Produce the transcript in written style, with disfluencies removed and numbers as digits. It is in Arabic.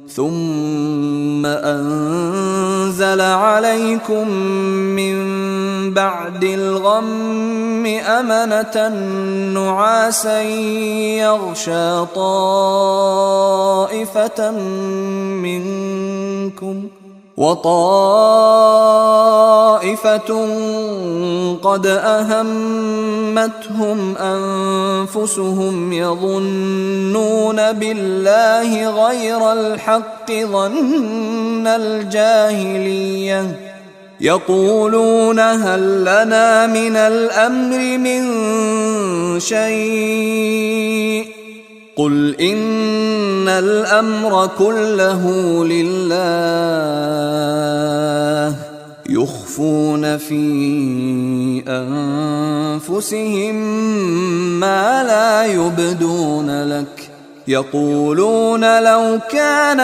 ثم أنزل عليكم من بعد الغم أمنة نعاسا يغشى طائفة منكم وطائفة قد أهمتهم أنفسهم يظنون بالله غير الحق ظن الجاهلية يقولون هل لنا من الأمر من شيء قل إن الأمر كله لله يخفون في أنفسهم ما لا يبدون لك يقولون لو كان